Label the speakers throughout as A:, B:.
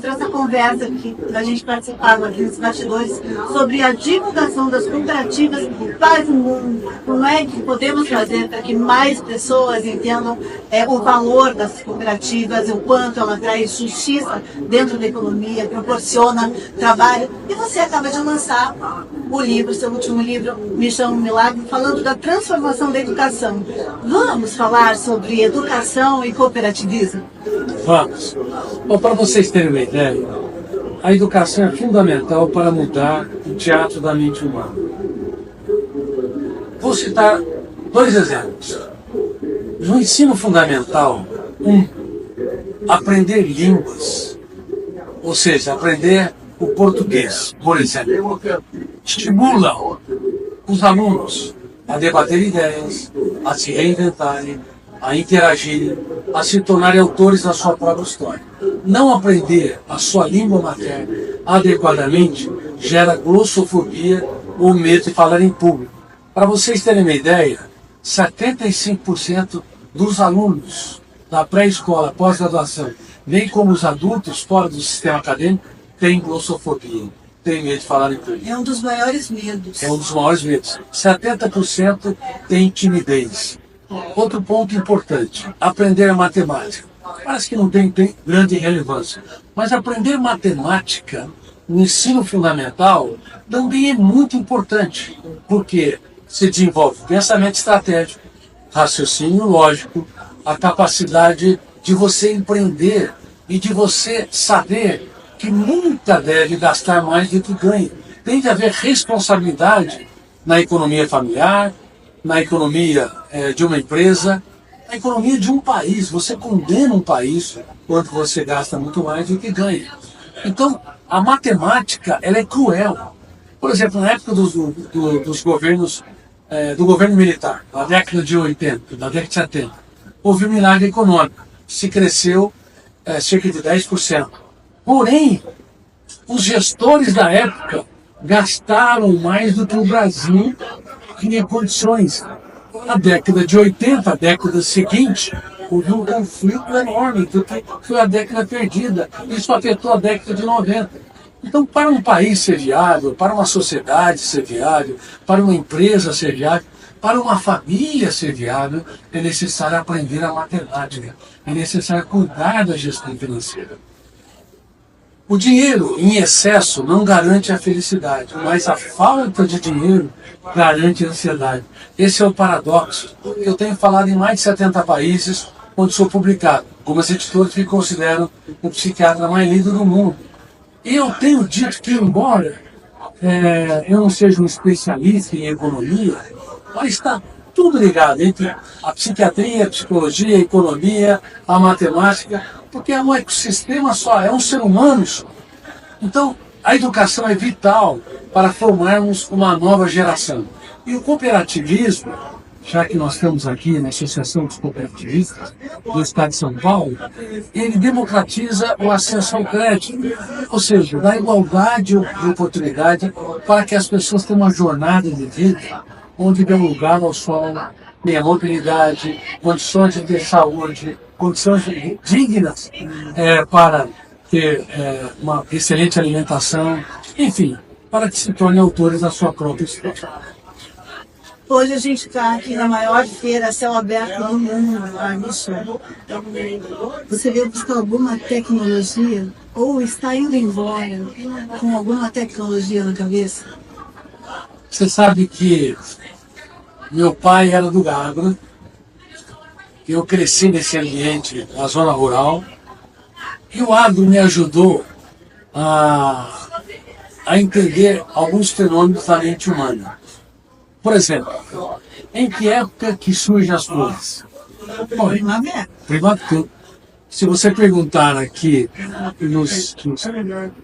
A: mostrou essa conversa que a gente participava aqui nos bastidores sobre a divulgação das cooperativas para o mundo. Como é que podemos fazer para que mais pessoas entendam o valor das cooperativas, o quanto ela traz justiça dentro da economia, proporciona trabalho. E você acaba de lançar o livro, seu último livro, Missão Milagre, falando da transformação da educação. Vamos falar sobre educação e cooperativismo?
B: Vamos. Bom, para vocês terem uma ideia, a educação é fundamental para mudar o teatro da mente humana. Vou citar 2 exemplos. No ensino fundamental, aprender línguas, ou seja, aprender o português, por exemplo, estimula os alunos a debater ideias, a se reinventarem, a interagirem, a se tornarem autores da sua própria história. Não aprender a sua língua materna adequadamente gera glossofobia ou medo de falar em público. Para vocês terem uma ideia, 75% dos alunos da pré-escola, pós-graduação, bem como os adultos fora do sistema acadêmico, têm glossofobia, têm medo de falar em público.
A: É um dos maiores medos.
B: É um dos maiores medos. 70% tem timidez. Outro ponto importante, aprender a matemática. Parece que não tem grande relevância, mas aprender matemática no ensino fundamental também é muito importante, porque se desenvolve pensamento estratégico, raciocínio lógico, a capacidade de você empreender e de você saber que nunca deve gastar mais do que ganha. Tem de haver responsabilidade na economia familiar, na economia de uma empresa, na economia de um país. Você condena um país quando você gasta muito mais do que ganha. Então, a matemática ela é cruel. Por exemplo, na época dos governos, do governo militar, na década de 80, na década de 70, houve um milagre econômico. Se cresceu cerca de 10%. Porém, os gestores da época gastaram mais do que o Brasil tinha condições. Na década de 80, a década seguinte, houve um conflito enorme, porque foi a década perdida. Isso afetou a década de 90. Então, para um país ser viável, para uma sociedade ser viável, para uma empresa ser viável, para uma família ser viável, é necessário aprender a matemática, é necessário cuidar da gestão financeira. O dinheiro em excesso não garante a felicidade, mas a falta de dinheiro garante a ansiedade. Esse é o paradoxo. Eu tenho falado em mais de 70 países onde sou publicado, algumas editoras que consideram o psiquiatra mais lido do mundo. E eu tenho dito que, embora eu não seja um especialista em economia, mas está tudo ligado entre a psiquiatria, a psicologia, a economia, a matemática, porque é um ecossistema só, é um ser humano só. Então, a educação é vital para formarmos uma nova geração. E o cooperativismo, já que nós estamos aqui na Associação dos Cooperativistas do Estado de São Paulo, ele democratiza o acesso ao crédito, ou seja, dá igualdade de oportunidade para que as pessoas tenham uma jornada de vida onde dê lugar ao sol, tenha mobilidade, condições de ter saúde, condições dignas para ter uma excelente alimentação, enfim, para que se tornem autores da sua própria história.
A: Hoje a gente está aqui na maior feira a céu aberto do mundo, a Mission. Você veio buscar alguma tecnologia ou está indo embora com alguma tecnologia na cabeça?
B: Você sabe que meu pai era do agro, eu cresci nesse ambiente, na zona rural, e o agro me ajudou a entender alguns fenômenos da mente humana. Por exemplo, em que época que surgem as flores? Primatura. Se você perguntar aqui nos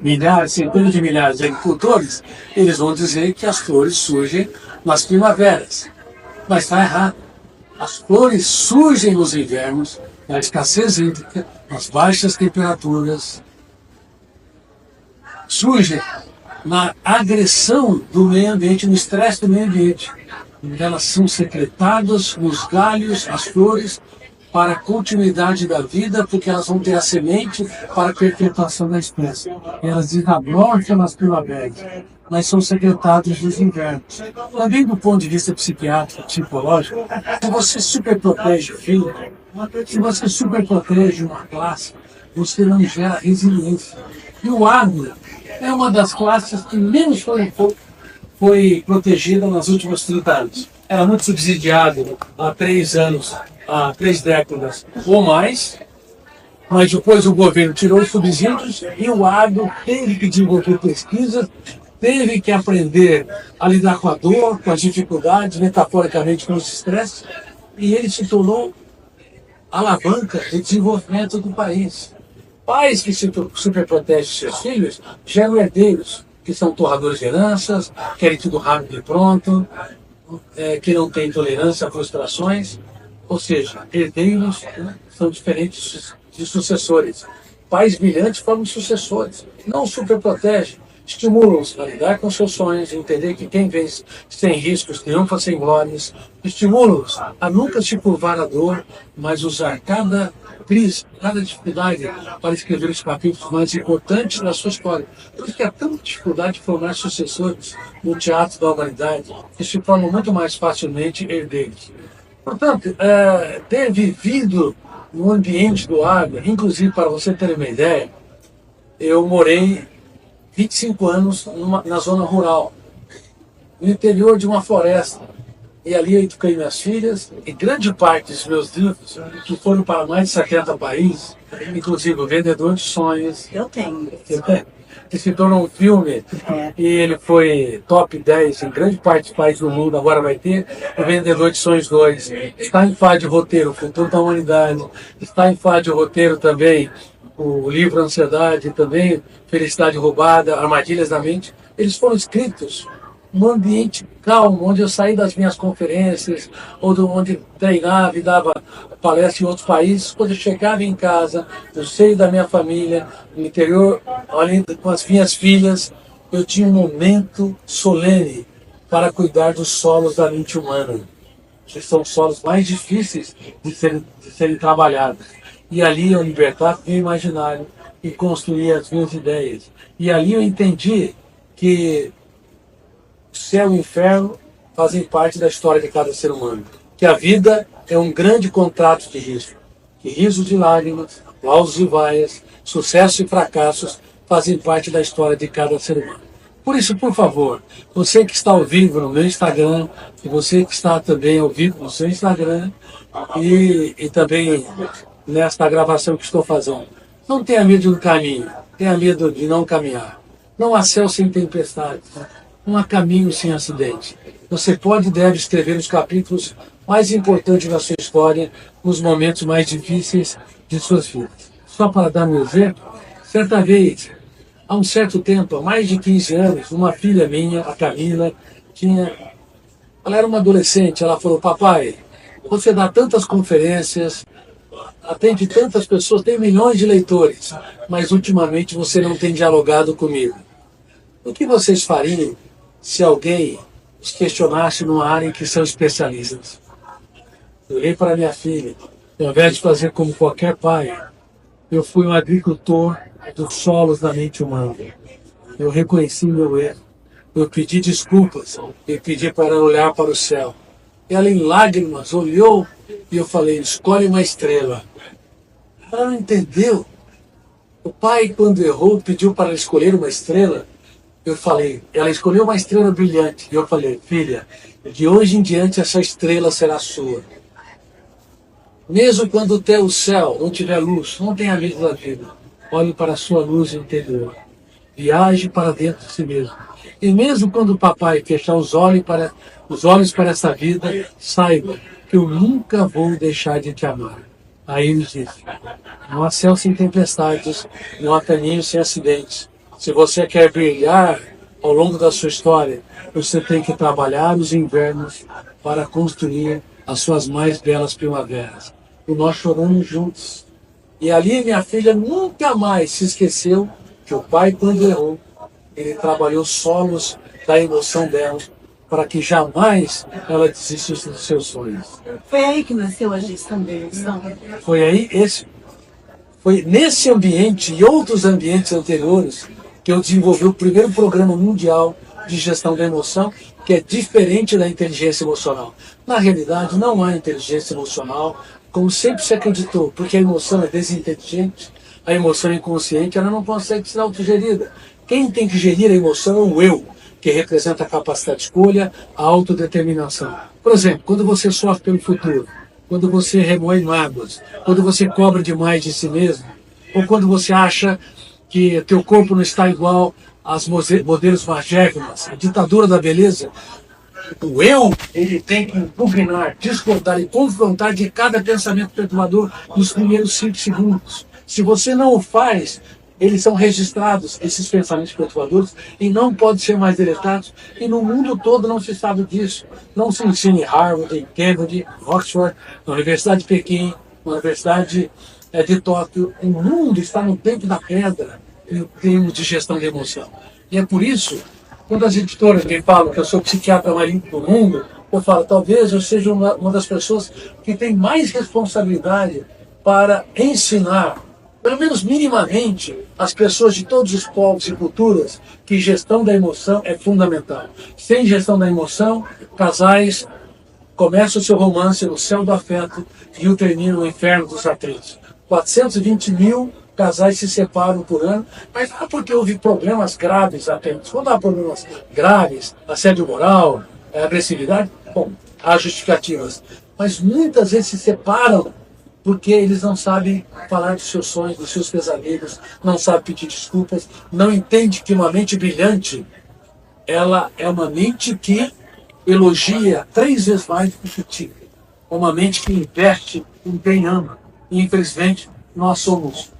B: milhares, centenas de milhares de agricultores, eles vão dizer que as flores surgem nas primaveras. Mas está errado. As flores surgem nos invernos, na escassez hídrica, nas baixas temperaturas. Surgem na agressão do meio ambiente, no estresse do meio ambiente. Elas são secretadas nos galhos, as flores, para a continuidade da vida, porque elas vão ter a semente para a perpetuação da espécie. Elas desabrocham nas primaveras, mas são secretados nos invernos. Também do ponto de vista psiquiátrico, psicológico, se você superprotege o filho, se você superprotege uma classe, você não gera resiliência. E o agro é uma das classes que menos foi protegida nos últimos 30 anos. Era muito subsidiado há 3 anos, há 3 décadas ou mais, mas depois o governo tirou os subsídios e o agro teve que desenvolver pesquisas, teve que aprender a lidar com a dor, com as dificuldades, metaforicamente com os estresses, e ele se tornou alavanca de desenvolvimento do país. Pais que superprotegem seus filhos geram herdeiros, que são torradores de heranças, querem tudo rápido e pronto, que não têm tolerância a frustrações. Ou seja, herdeiros, né, são diferentes de sucessores. Pais brilhantes formam sucessores, não superprotegem. Estimulam-os a lidar com seus sonhos, entender que quem vence sem riscos triunfa sem glórias. Estimulam-os a nunca se curvar à dor, mas usar cada crise, cada dificuldade para escrever os capítulos mais importantes da sua história. Por isso que há tanta dificuldade de formar sucessores no teatro da humanidade, que se formam muito mais facilmente herdeiros. Portanto, ter vivido no ambiente do agro, inclusive para você ter uma ideia, eu morei 25 anos na zona rural, no interior de uma floresta. E ali eu eduquei minhas filhas, e grande parte dos meus livros, que foram para mais de 70 países, inclusive O Vendedor de Sonhos.
A: Eu tenho.
B: Que se tornou um filme, e ele foi top 10 em grande parte dos países do mundo. Agora vai ter O Vendedor de Sonhos 2. Está em fase de roteiro, O Futuro da Humanidade. Está em fase de roteiro também o livro Ansiedade, também Felicidade Roubada, Armadilhas da Mente. Eles foram escritos num ambiente calmo, onde eu saí das minhas conferências, ou onde treinava e dava palestra em outros países. Quando eu chegava em casa, no seio da minha família, no interior, além com as minhas filhas, eu tinha um momento solene para cuidar dos solos da mente humana, que são os solos mais difíceis de serem trabalhados. E ali eu libertava o meu imaginário e construía as minhas ideias. E ali eu entendi que o céu e o inferno fazem parte da história de cada ser humano. Que a vida é um grande contrato de risco. Que risos e lágrimas, aplausos e vaias, sucessos e fracassos fazem parte da história de cada ser humano. Por isso, por favor, você que está ao vivo no meu Instagram, e você que está também ao vivo no seu Instagram, e também nesta gravação que estou fazendo, não tenha medo do caminho, tenha medo de não caminhar. Não há céu sem tempestade, não há caminho sem acidente. Você pode e deve escrever os capítulos mais importantes da sua história nos momentos mais difíceis de suas vidas. Só para dar um exemplo, certa vez, há um certo tempo, há mais de 15 anos, uma filha minha, a Camila, ela era uma adolescente, ela falou: papai, você dá tantas conferências, atende tantas pessoas, tem milhões de leitores, mas ultimamente você não tem dialogado comigo. O que vocês fariam se alguém os questionasse numa área em que são especialistas? Eu olhei para minha filha, e ao invés de fazer como qualquer pai, eu fui um agricultor dos solos da mente humana. Eu reconheci meu erro, eu pedi desculpas, eu pedi para ela olhar para o céu. Ela, em lágrimas, olhou e eu falei: escolhe uma estrela. Ela não entendeu. O pai, quando errou, pediu para ela escolher uma estrela. Eu falei, ela escolheu uma estrela brilhante. E eu falei: filha, de hoje em diante essa estrela será sua. Mesmo quando o céu não tiver luz, não tenha medo da vida. Olhe para a sua luz interior. Viaje para dentro de si mesmo. E mesmo quando o papai fechar os olhos para essa vida, saiba que eu nunca vou deixar de te amar. Aí ele disse: não há céu sem tempestades, não há caminho sem acidentes. Se você quer brilhar ao longo da sua história, você tem que trabalhar nos invernos para construir as suas mais belas primaveras. E nós choramos juntos. E ali minha filha nunca mais se esqueceu que o pai, quando errou, ele trabalhou solos da emoção dela para que jamais ela desista dos seus sonhos.
A: Foi aí que nasceu a gestão da emoção?
B: Foi nesse ambiente e outros ambientes anteriores que eu desenvolvi o primeiro programa mundial de gestão da emoção, que é diferente da inteligência emocional. Na realidade, não há inteligência emocional, como sempre se acreditou, porque a emoção é desinteligente, a emoção é inconsciente, ela não consegue ser autogerida. Quem tem que gerir a emoção é o eu, que representa a capacidade de escolha, a autodeterminação. Por exemplo, quando você sofre pelo futuro, quando você remoe mágoas, quando você cobra demais de si mesmo, ou quando você acha que teu corpo não está igual aos modelos magérrimos, a ditadura da beleza, o eu, ele tem que impugnar, discordar e confrontar de cada pensamento perturbador nos primeiros 5 segundos. Se você não o faz, eles são registrados, esses pensamentos perturbadores, e não podem ser mais deletados. E no mundo todo não se sabe disso. Não se ensina em Harvard, em Cambridge, Oxford, na Universidade de Pequim, na Universidade de Tóquio. O mundo está no tempo da pedra em termos de gestão de emoção. E é por isso, quando as editoras me falam que eu sou psiquiatra mais limpo do mundo, eu falo, talvez eu seja uma das pessoas que tem mais responsabilidade para ensinar, pelo menos minimamente, as pessoas de todos os povos e culturas que gestão da emoção é fundamental. Sem gestão da emoção, casais começam o seu romance no céu do afeto e o terminam no inferno dos atritos. 420 mil casais se separam por ano, mas não é porque houve problemas graves apenas. Quando há problemas graves, assédio moral, agressividade, bom, há justificativas. Mas muitas vezes se separam porque eles não sabem falar dos seus sonhos, dos seus pesadelos, não sabem pedir desculpas, não entendem que uma mente brilhante, ela é uma mente que elogia 3 vezes mais do que critica. Uma mente que investe em quem ama. E, infelizmente, nós somos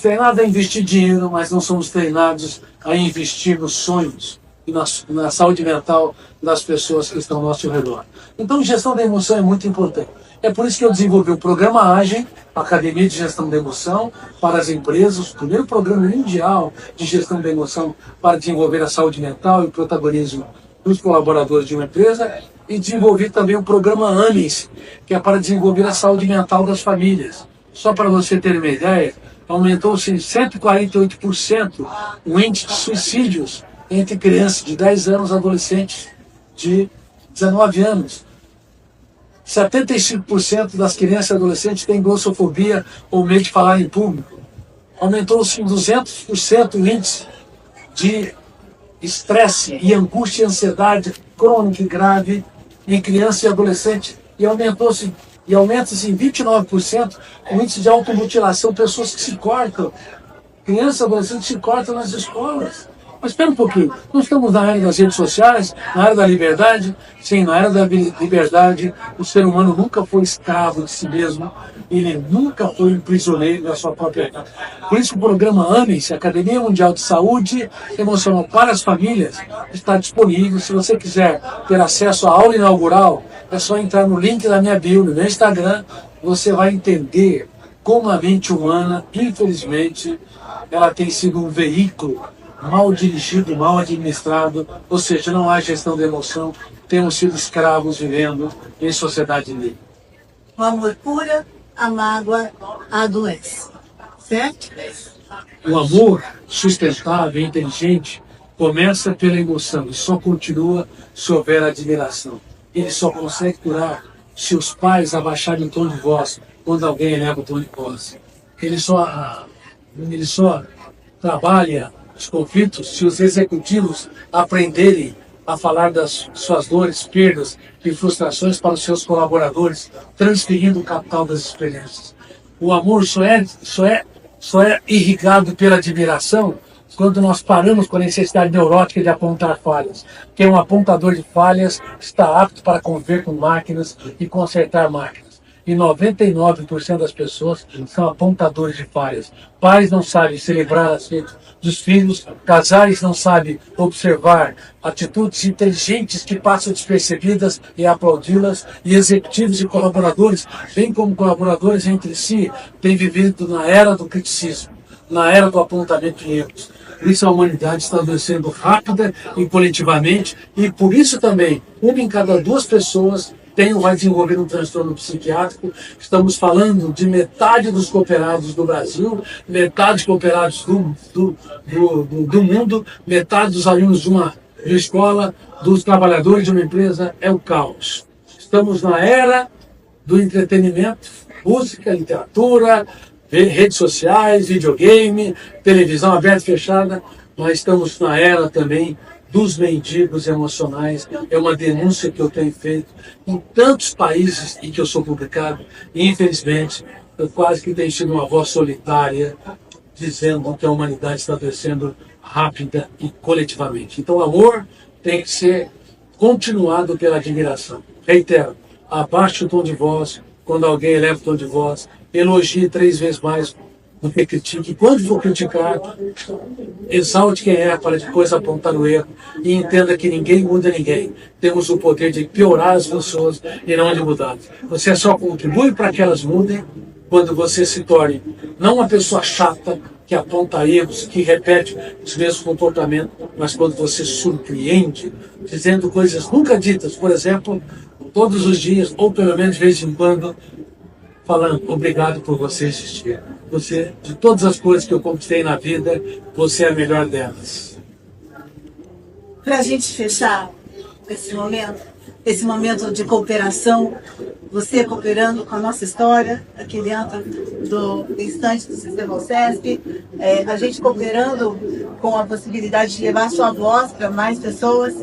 B: treinados a investir dinheiro, mas não somos treinados a investir nos sonhos e na saúde mental das pessoas que estão ao nosso redor. Então, gestão da emoção é muito importante. É por isso que eu desenvolvi o programa AGEM, Academia de Gestão da Emoção, para as empresas, o primeiro programa mundial de gestão da emoção para desenvolver a saúde mental e o protagonismo dos colaboradores de uma empresa, e desenvolvi também o programa AMES, que é para desenvolver a saúde mental das famílias. Só para você ter uma ideia, aumentou-se em 148% o índice de suicídios entre crianças de 10 anos e adolescentes de 19 anos. 75% das crianças e adolescentes têm glossofobia ou medo de falar em público. Aumentou-se em 200% o índice de estresse e angústia e ansiedade crônica e grave em crianças e adolescentes. E aumenta-se em 29% o índice de automutilação, pessoas que se cortam, crianças e adolescentes se cortam nas escolas. Mas espera um pouquinho, nós estamos na era das redes sociais, na era da liberdade. Sim, na era da liberdade, o ser humano nunca foi escravo de si mesmo, ele nunca foi um prisioneiro da sua própria vida. Por isso o programa AMES, Academia Mundial de Saúde Emocional para as Famílias, está disponível. Se você quiser ter acesso à aula inaugural, é só entrar no link da minha bio, no meu Instagram, você vai entender como a mente humana, infelizmente, ela tem sido um veículo mal dirigido, mal administrado, ou seja, não há gestão da emoção, temos sido escravos vivendo em sociedade livre.
A: O amor cura, a mágoa adoece, certo?
B: O amor sustentável e inteligente começa pela emoção e só continua se houver admiração. Ele só consegue curar se os pais abaixarem o tom de voz quando alguém eleva o tom de voz. Ele só trabalha os conflitos se os executivos aprenderem a falar das suas dores, perdas e frustrações para os seus colaboradores, transferindo o capital das experiências. O amor só é irrigado pela admiração quando nós paramos com a necessidade neurótica de apontar falhas. Porque um apontador de falhas está apto para conviver com máquinas e consertar máquinas. E 99% das pessoas são apontadores de falhas. Pais não sabem celebrar as feitas dos filhos, casais não sabem observar atitudes inteligentes que passam despercebidas e aplaudi-las, e executivos e colaboradores, bem como colaboradores entre si, têm vivido na era do criticismo, na era do apontamento de erros. Por isso a humanidade está adoecendo rápida e coletivamente, e por isso também, uma em cada duas pessoas vai desenvolver um transtorno psiquiátrico. Estamos falando de metade dos cooperados do Brasil, metade dos cooperados do mundo, metade dos alunos de uma escola, dos trabalhadores de uma empresa. É o caos. Estamos na era do entretenimento, música, literatura, redes sociais, videogame, televisão aberta e fechada, mas estamos na era também dos mendigos emocionais. É uma denúncia que eu tenho feito em tantos países em que eu sou publicado, e infelizmente eu quase que tenho sido uma voz solitária dizendo que a humanidade está adoecendo rápida e coletivamente. Então o amor tem que ser continuado pela admiração. Reitero, abaixe o tom de voz quando alguém eleva o tom de voz, elogie 3 vezes mais do que critique. Quando for criticar, exalte quem é para depois apontar o erro, e entenda que ninguém muda ninguém. Temos o poder de piorar as pessoas e não de mudá-las. Você só contribui para que elas mudem quando você se torne não uma pessoa chata que aponta erros, que repete os mesmos comportamentos, mas quando você surpreende, dizendo coisas nunca ditas. Por exemplo, todos os dias, ou pelo menos de vez em quando, falando obrigado por você existir. Você, de todas as coisas que eu conquistei na vida, você é a melhor delas.
A: Para a gente fechar esse momento de cooperação, você cooperando com a nossa história, aqui dentro do estande do Sistema OCESP, a gente cooperando com a possibilidade de levar sua voz para mais pessoas.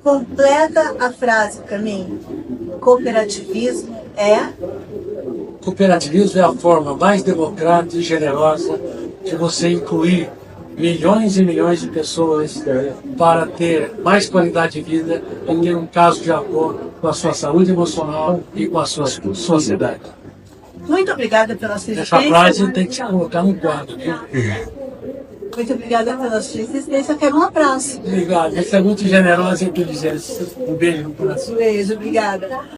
A: Completa a frase para mim. Cooperativismo é...
B: Cooperativismo é a forma mais democrática e generosa de você incluir milhões e milhões de pessoas para ter mais qualidade de vida e ter um caso de amor com a sua saúde emocional e com a sua sociedade.
A: Muito obrigada pela sua existência.
B: Essa frase tem que se colocar no quadro.
A: Muito obrigada pela sua existência. Eu quero um abraço.
B: Obrigado. Você é muito generosa em tudo dizer. Um beijo no coração.
A: Um beijo, obrigada.